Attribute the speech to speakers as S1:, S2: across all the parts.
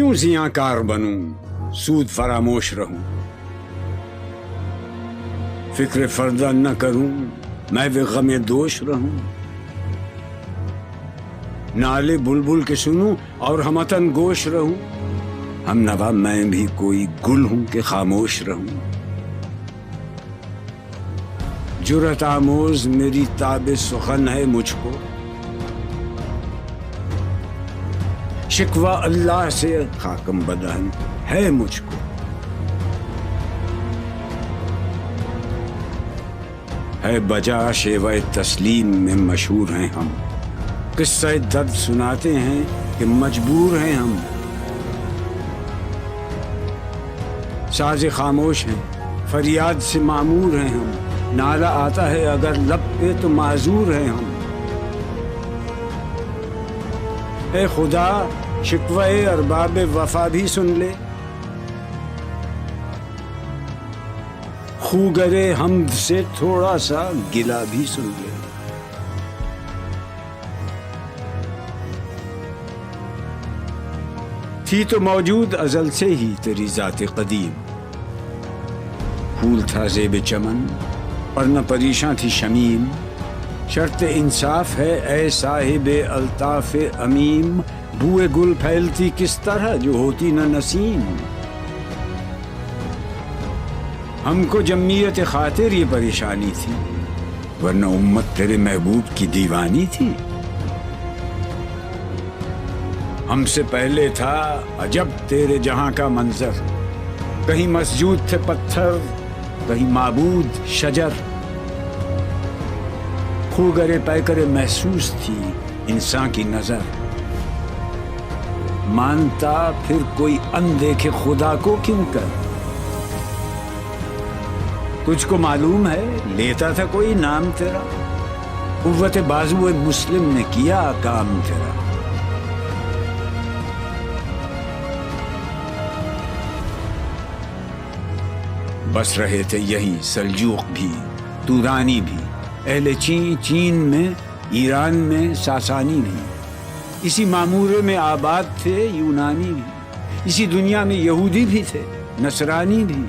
S1: کیوں زیاں کار بنوں، سود فراموش رہوں، فکر فردہ نہ کروں، میں بھی غم دوش رہوں، نالے بلبل کے سنوں اور ہمتن گوش رہوں، ہم نوا میں بھی کوئی گل ہوں کہ خاموش رہوں، جرأت آموز میری تاب سخن ہے مجھ کو، شکوہ اللہ سے خاکم بدہن ہے مجھ کو، ہے بجا شیوہ تسلیم میں مشہور ہیں ہم، قصہ درد سناتے ہیں کہ مجبور ہیں ہم، ساز خاموش ہیں فریاد سے معمور ہیں ہم، نالہ آتا ہے اگر لب پہ تو معذور ہیں ہم، اے خدا شکوہ ارباب وفا بھی سن لے، خوگرے حمد سے تھوڑا سا گلہ بھی سن لے، تھی تو موجود ازل سے ہی تیری ذات قدیم، پھول تھا زیب چمن اور نہ پریشاں تھی شمیم، شرط انصاف ہے اے صاحب الطاف امیم، بوئے گل پھیلتی کس طرح جو ہوتی نہ نسیم، ہم کو جمعیت خاطر یہ پریشانی تھی ورنہ امت تیرے محبوب کی دیوانی تھی، ہم سے پہلے تھا عجب تیرے جہاں کا منظر، کہیں مسجود تھے پتھر کہیں معبود شجر، خوگرے پیکرے محسوس تھی انسان کی نظر، مانتا پھر کوئی اندیکھے خدا کو کیوں کر، تجھ کو معلوم ہے لیتا تھا کوئی نام تیرا، قوت بازو مسلم نے کیا کام تیرا، بس رہے تھے یہیں سلجوق بھی تورانی بھی، اہل چین میں ایران میں ساسانی بھی، اسی معمورے میں آباد تھے یونانی بھی، اسی دنیا میں یہودی بھی تھے نصرانی بھی،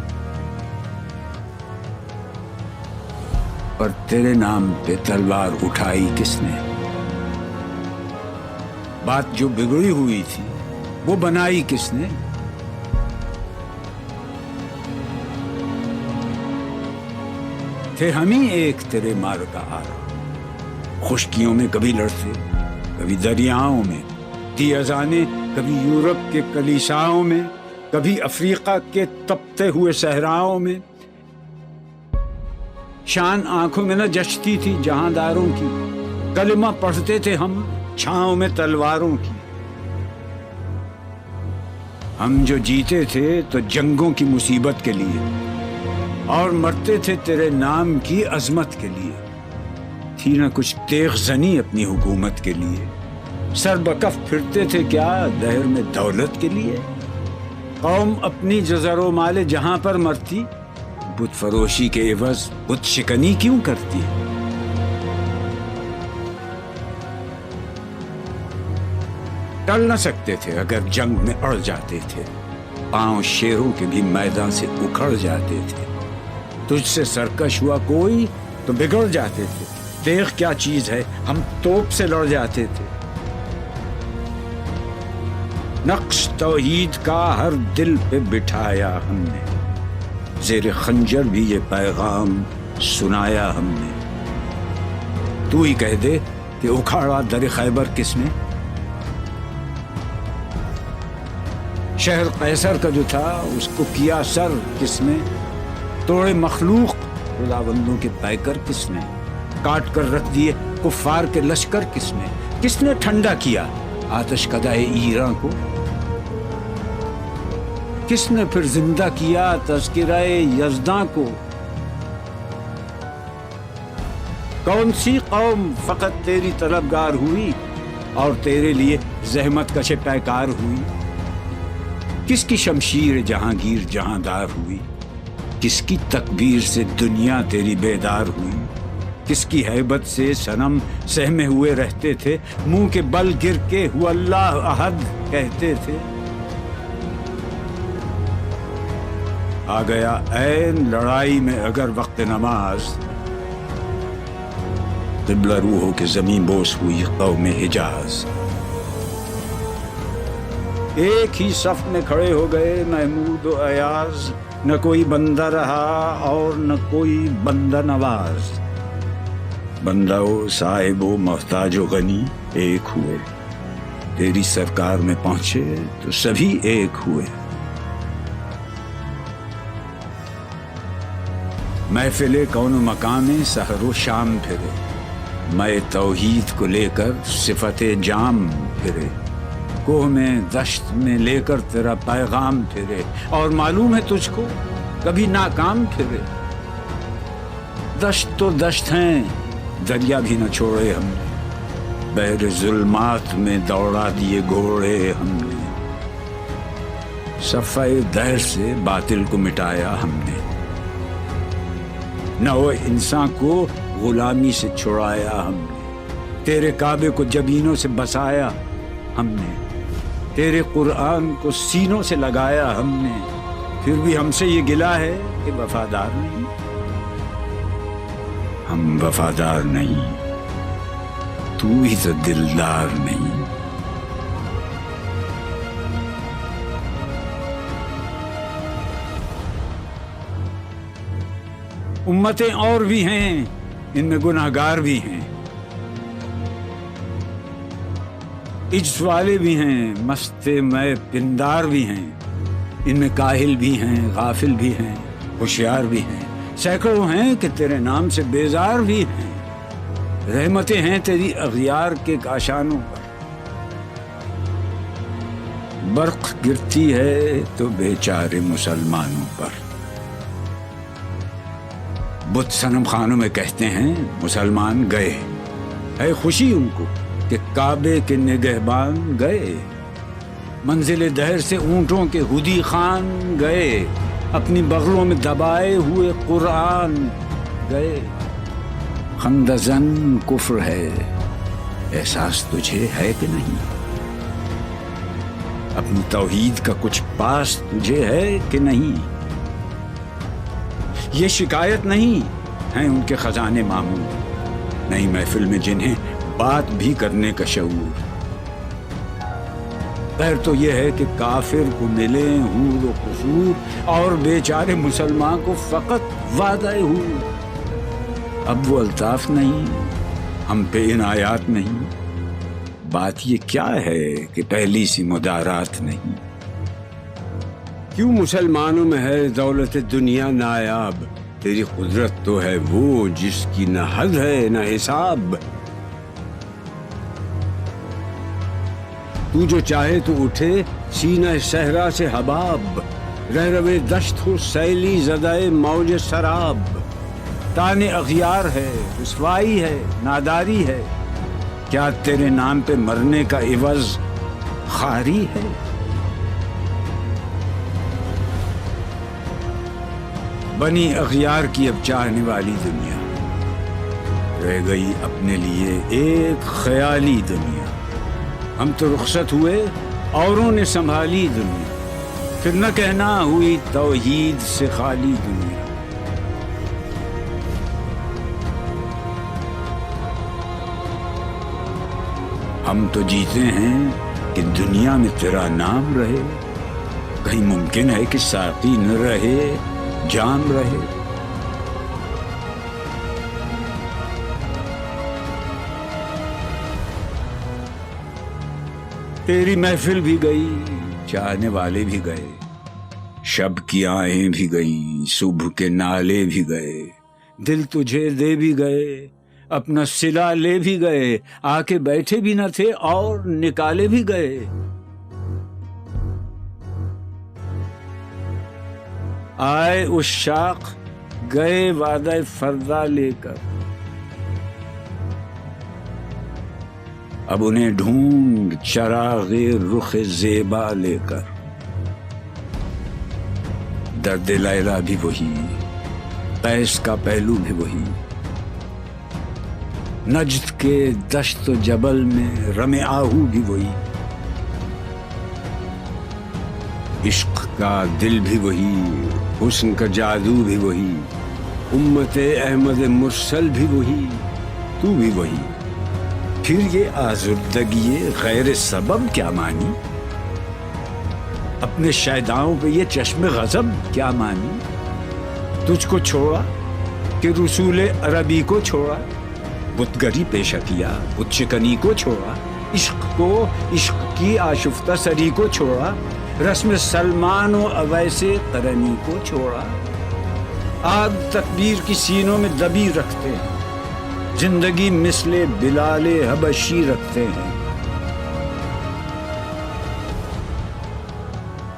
S1: پر تیرے نام پہ تلوار اٹھائی کس نے، بات جو بگڑی ہوئی تھی وہ بنائی کس نے، تھے ہم ہی ایک تیرے مار کا آرا، خشکیوں میں کبھی لڑتے کبھی دریاؤں میں، تھی اذانیں کبھی یورپ کے کلیساؤں میں، کبھی افریقہ کے تپتے ہوئے صحراؤں میں، شان آنکھوں میں نہ جچتی تھی جہانداروں کی، کلمہ پڑھتے تھے ہم چھاؤں میں تلواروں کی، ہم جو جیتے تھے تو جنگوں کی مصیبت کے لیے اور مرتے تھے تیرے نام کی عظمت کے لیے، تھی نہ کچھ تیغ زنی اپنی حکومت کے لیے، سر بکف پھرتے تھے کیا دہر میں دولت کے لیے، قوم اپنی جزر و مال جہاں پر مرتی، بت فروشی کے عوض بت شکنی کیوں کرتی، ٹل نہ سکتے تھے اگر جنگ میں اڑ جاتے تھے، پاؤں شیروں کے بھی میدان سے اکھڑ جاتے تھے، تجھ سے سرکش ہوا کوئی تو بگڑ جاتے تھے، تیغ کیا چیز ہے ہم توپ سے لڑ جاتے تھے، نقش توحید کا ہر دل پہ بٹھایا ہم نے، زیر خنجر بھی یہ پیغام سنایا ہم نے، تو ہی کہہ دے کہ اکھاڑا در خیبر کس نے، شہر قیصر کا جو تھا اس کو کیا سر کس نے، توڑے مخلوق خداوندوں کے پیکر کس نے، کاٹ کر رکھ دیے کفار کے لشکر کس نے ٹھنڈا کیا آتش کدہ ایراں کو، کس نے پھر زندہ کیا تذکرہ یزداں کو، کون سی قوم فقط تیری طلبگار ہوئی اور تیرے لیے زحمت کش پیکار ہوئی، کس کی شمشیر جہانگیر جہاندار ہوئی، کس کی تکبیر سے دنیا تیری بیدار ہوئی، کس کی ہیبت سے صنم سہمے ہوئے رہتے تھے، منہ کے بل گر کے ہو اللہ احد کہتے تھے، آ گیا عین لڑائی میں اگر وقت نماز، قبلہ روح ہو کے زمین بوس ہوئی قوم حجاز۔ ایک ہی صف میں کھڑے ہو گئے محمود و ایاز، نہ کوئی بندہ رہا اور نہ کوئی بندہ نواز۔ بندہ و صاحب و محتاج و غنی ایک ہوئے، تیری سرکار میں پہنچے تو سبھی ایک ہوئے۔ محفل کون و مقام سحر و شام پھرے، میں توحید کو لے کر صفت جام پھرے، کوہ میں دشت میں لے کر تیرا پیغام پھرے، اور معلوم ہے تجھ کو کبھی ناکام پھرے۔ دشت تو دشت ہیں، دریا بھی نہ چھوڑے ہم نے، بحر ظلمات میں دوڑا دیے گھوڑے ہم نے، صفحہ دہر سے باطل کو مٹایا ہم نے، نہ وہ انسان کو غلامی سے چھڑایا ہم نے، تیرے کعبے کو جبینوں سے بسایا ہم نے، تیرے قرآن کو سینوں سے لگایا ہم نے، پھر بھی ہم سے یہ گلہ ہے کہ وفادار نہیں۔ ہم وفادار نہیں، تو ہی تو دلدار نہیں۔ امتیں اور بھی ہیں، ان میں گناہگار بھی ہیں، عجز والے بھی ہیں، مست میں پندار بھی ہیں، ان میں کاہل بھی ہیں، غافل بھی ہیں، ہوشیار بھی ہیں، سینکڑوں ہیں کہ تیرے نام سے بیزار بھی ہیں۔ رحمتیں ہیں تیری اغیار کے کاشانوں پر، برق گرتی ہے تو بیچارے مسلمانوں پر۔ بت صنم خانوں میں کہتے ہیں مسلمان گئے، ہے خوشی ان کو کہ کعبے کے نگہبان گئے، منزل دہر سے اونٹوں کے ہدی خان گئے، اپنی بغلوں میں دبائے ہوئے قرآن گئے۔ خندزن کفر ہے، احساس تجھے ہے کہ نہیں؟ اپنی توحید کا کچھ پاس تجھے ہے کہ نہیں؟ یہ شکایت نہیں ہیں ان کے خزانے معمور، نئی محفل میں جنہیں بات بھی کرنے کا شعور۔ خیر تو یہ ہے کہ کافر کو ملے حور و قصور، اور بیچارے مسلمان کو فقط وعدہ حور۔ اب وہ الطاف نہیں، ہم پہ عنایات نہیں، بات یہ کیا ہے کہ پہلی سی مدارات نہیں۔
S2: کیوں مسلمانوں میں ہے دولت دنیا نایاب، تیری قدرت تو ہے وہ جس کی نہ حد ہے نہ حساب۔ تو جو چاہے تو اٹھے سینہ صحرا سے حباب، رہ روے دشت ہو سیلی زدائے موج سراب۔ تانے اغیار ہے، رسوائی ہے، ناداری ہے، کیا تیرے نام پہ مرنے کا عوض خاری ہے؟ بنی اغیار کی اب چاہنے والی دنیا، رہ گئی اپنے لیے ایک خیالی دنیا۔ ہم تو رخصت ہوئے، اوروں نے سنبھالی دنیا، پھر نہ کہنا ہوئی توحید سے خالی دنیا۔ ہم تو جیتے ہیں کہ دنیا میں تیرا نام رہے، کہیں ممکن ہے کہ ساقی نہ رہے جام رہے۔
S1: تیری محفل بھی گئی، چاہنے والے بھی گئے، شب کی آہیں بھی گئیں، صبح کے نالے بھی گئے، دل تجھے دے بھی گئے، اپنا صلہ لے بھی گئے، آ کے بیٹھے بھی نہ تھے اور نکالے بھی گئے۔ آئے عشاق گئے وعدہ فردا لے کر، اب انہیں ڈھونڈ چراغ رخ زیبا لے کر۔ درد لیلا بھی وہی، قیس کا پہلو بھی وہی، نجد کے دشت و جبل میں رم آہو بھی وہی، عشق کا دل بھی وہی،
S2: حسن کا جادو بھی وہی، امت احمد مرسل بھی وہی، تو بھی وہی، پھر یہ آزردگی غیر سبب کیا مانی؟ اپنے شیداؤں پہ یہ چشم غضب کیا مانی؟ تجھ کو چھوڑا کہ رسول عربی کو چھوڑا، بتگری پیشہ کیا، بت شکنی کو چھوڑا، عشق کو، عشق کی آشفتہ سری کو چھوڑا، رسم سلمان و اویس قرنی کو چھوڑا۔ آگ تکبیر کی سینوں میں دبی رکھتے ہیں، زندگی مثل بلال حبشی رکھتے ہیں۔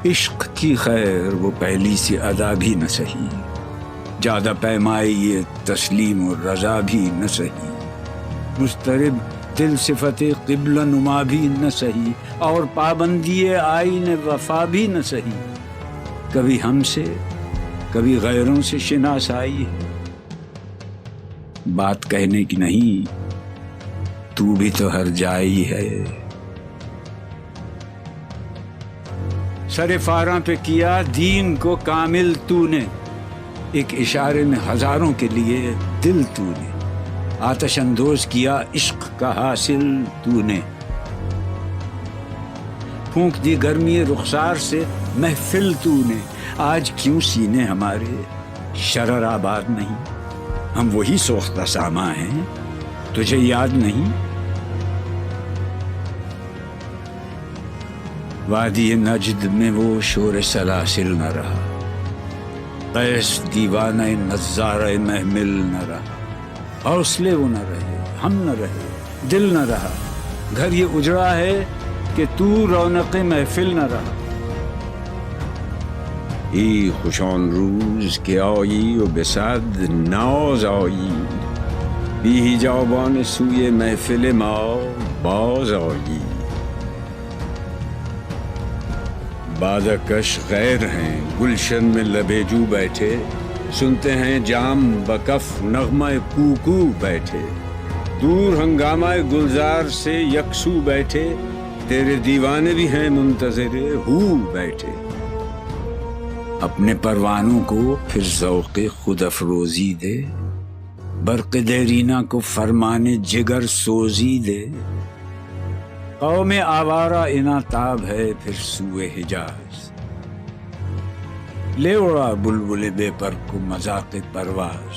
S2: عشق کی خیر وہ پہلی سی ادا بھی نہ سہی، زیادہ پیمائی یہ تسلیم و رضا بھی نہ سہی، مضطرب دل صفت قبلہ نما بھی نہ سہی، اور پابندی آئین وفا بھی نہ سہی۔ کبھی ہم سے کبھی غیروں سے شناسائی ہے، بات کہنے کی نہیں، تو بھی تو ہر جائی ہے۔ سر فاراں پہ کیا دین کو کامل تو نے، ایک اشارے میں ہزاروں کے لیے دل تو نے، آتش اندوز کیا عشق کا حاصل تو نے، پھونک دی گرمی رخسار سے محفل تو نے۔ آج کیوں سینے ہمارے شرر آباد نہیں؟ ہم وہی سوختہ ساما ہیں، تجھے یاد نہیں؟ وادی نجد میں وہ شور سلاسل نہ رہا، قیس دیوانہ نظارہ محمل نہ رہا، حوصلے وہ نہ رہے، ہم نہ رہے، دل نہ رہا، گھر یہ اجڑا ہے کہ تو رونق محفل نہ رہا۔ ای خوشان روز که آیی و به صد ناز آیی، بی حجابان سوی محفل ما باز آیی۔ بادکش غیر ہیں گلشن میں لبے جو بیٹھے، سنتے ہیں جام بکف نغمہ کوکو بیٹھے، دور ہنگامہ گلزار سے یکسو بیٹھے، تیرے دیوانے بھی ہیں منتظر ہو بیٹھے۔ اپنے پروانوں کو پھر ذوق خود افروزی دے، برق دیرینہ کو فرمان جگر سوزی دے۔ قوم آوارہ اناتاب ہے پھر سوئے حجاز، لے اڑا بلبل بے پر کو مذاق پرواز۔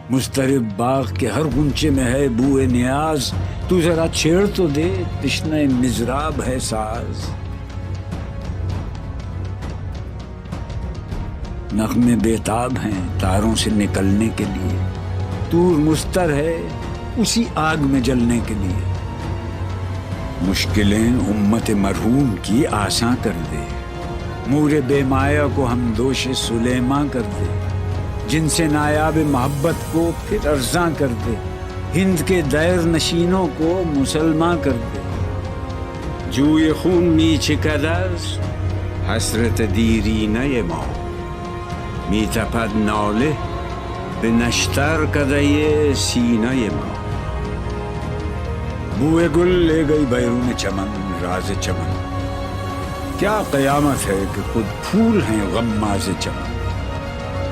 S2: مضطرب باغ کے ہر غنچے میں ہے بوئے نیاز، تو ذرا چھیڑ تو دے تشنہ مضراب ہے ساز۔ نغمے بیتاب ہیں تاروں سے نکلنے کے لیے، طور مستر ہے اسی آگ میں جلنے کے لیے۔ مشکلیں امت مرحوم کی آساں کر دے، مور بے مایا کو ہم دوش سلیماں کر دے، جن سے نایاب محبت کو پھر ارزاں کر دے، ہند کے دیر نشینوں کو مسلمان کر دے۔ جوی خون می چکد از حسرت دیرینه ما، می تپد ناله به نشتر کده سینه ما۔ بوئے گل لے گئی بیرون چمن راز چمن، کیا قیامت ہے کہ خود پھول ہیں غماز چمن۔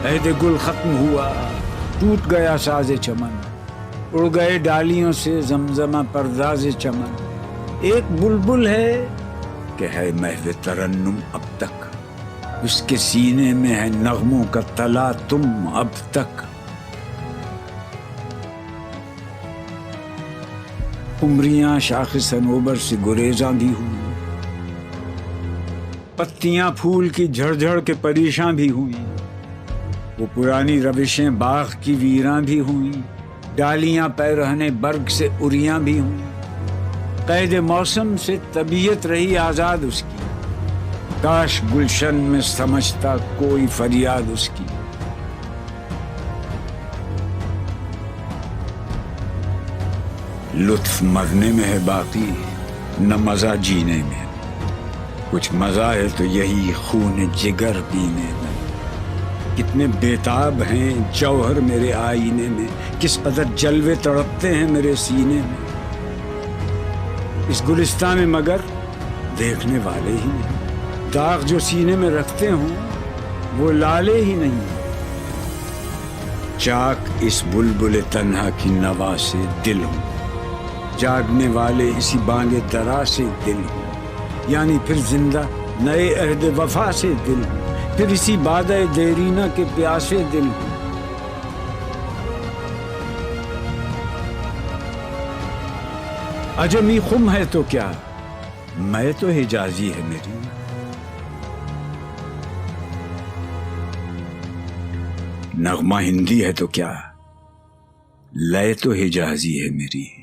S2: عہد گل ختم ہوا ٹوٹ گیا ساز چمن، اڑ گئے ڈالیوں سے زمزمہ پرداز چمن۔ ایک بلبل ہے کہ ہے محو ترنم اب تک، اس کے سینے میں ہے نغموں کا تلا تم اب تک۔ عمریاں شاخ صنوبر سے گریزاں بھی ہوئی، پتیاں پھول کی جھڑ جھڑ کے پریشاں بھی ہوئیں، وہ پرانی روشیں باغ کی ویراں بھی ہوئیں، ڈالیاں پیرہنے برگ سے اریاں بھی ہوئیں۔ قید موسم سے طبیعت رہی آزاد اس کی، کاش گلشن میں سمجھتا کوئی فریاد اس کی۔ لطف مرنے میں ہے باقی نہ مزہ جینے میں، کچھ مزہ ہے تو یہی خون جگر پینے میں۔ کتنے بیتاب ہیں جوہر میرے آئینے میں، کس قدر جلوے تڑپتے ہیں میرے سینے میں۔ اس گلستان میں مگر دیکھنے والے ہی نہیں، داغ جو سینے میں رکھتے ہوں
S1: وہ لالے ہی نہیں، چاک اس بلبل تنہا کی نوا سے دل ہوں، جاگنے والے اسی بانگ درا سے دل ہوں، یعنی پھر زندہ نئے عہد وفا سے دل ہوں، پھر اسی بادہ دیرینہ کے پیاسے دل ہوں۔ عجمی خم ہے تو کیا، میں تو حجازی ہے میری، نغمہ ہندی ہے تو کیا، لے تو حجازی ہے میری۔